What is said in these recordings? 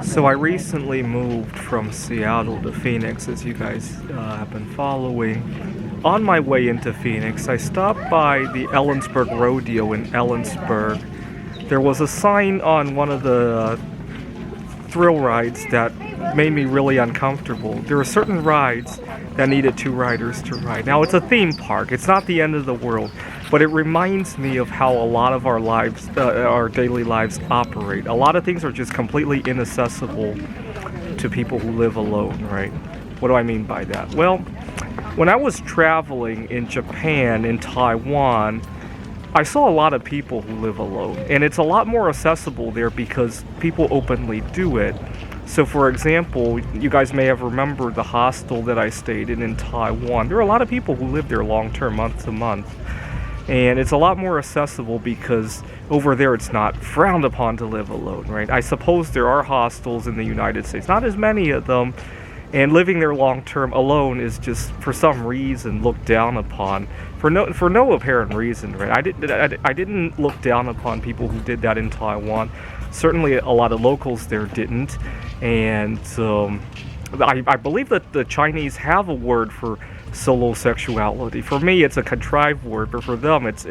So I recently moved from Seattle to Phoenix, as you guys have been following. On my way into Phoenix, I stopped by the Ellensburg Rodeo in Ellensburg. There was a sign on one of the thrill rides that made me really uncomfortable. There are certain rides that needed two riders to ride. Now, it's a theme park. It's not the end of the world, but it reminds me of how a lot of our lives, our daily lives operate. A lot of things are just completely inaccessible to people who live alone, right? What do I mean by that? Well, when I was traveling in Japan, in Taiwan, I saw a lot of people who live alone, and it's a lot more accessible there because people openly do it. So for example, you guys may have remembered the hostel that I stayed in Taiwan. There are a lot of people who live there long-term, month to month. And it's a lot more accessible because over there it's not frowned upon to live alone, right? I suppose there are hostels in the United States, not as many of them, and living there long-term alone is just for some reason looked down upon for no apparent reason, right? I didn't look down upon people who did that in Taiwan. Certainly a lot of locals there didn't, and I believe that the Chinese have a word for solo sexuality. For me, it's a contrived word, but for them, it's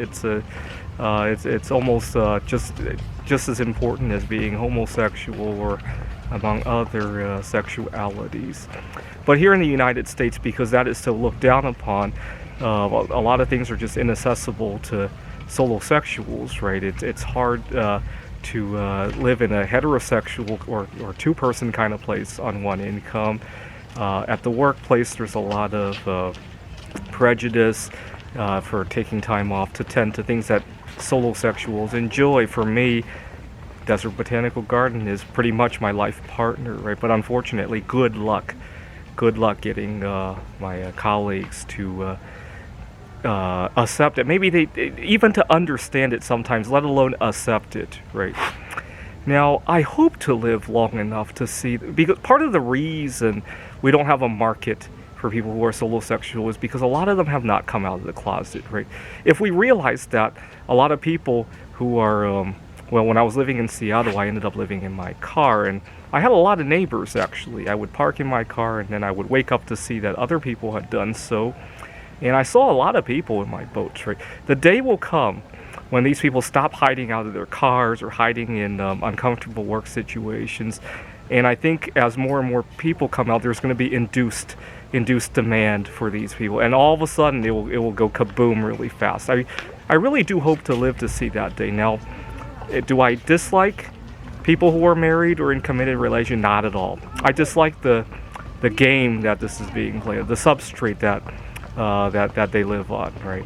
almost just as important as being homosexual or among other sexualities. But here in the United States, because that is so looked down upon, a lot of things are just inaccessible to solo sexuals, right? It's hard to live in a heterosexual or two-person kind of place on one income. At the workplace, there's a lot of prejudice for taking time off to tend to things that solo sexuals enjoy. For me, Desert Botanical Garden is pretty much my life partner, right? But unfortunately, good luck getting my colleagues to accept it. Maybe they even to understand it sometimes, let alone accept it, right? Now, I hope to live long enough to see, because part of the reason we don't have a market for people who are solo sexual is because a lot of them have not come out of the closet, right? If we realize that a lot of people who are, well, when I was living in Seattle, I ended up living in my car, and I had a lot of neighbors, actually. I would park in my car, and then I would wake up to see that other people had done so, and I saw a lot of people in my boats, right? The day will come when these people stop hiding out of their cars or hiding in uncomfortable work situations. And I think as more and more people come out, there's going to be induced demand for these people. And all of a sudden, it will go kaboom really fast. I really do hope to live to see that day. Now, do I dislike people who are married or in committed relation? Not at all. I dislike the game that this is being played, the substrate that they live on, right?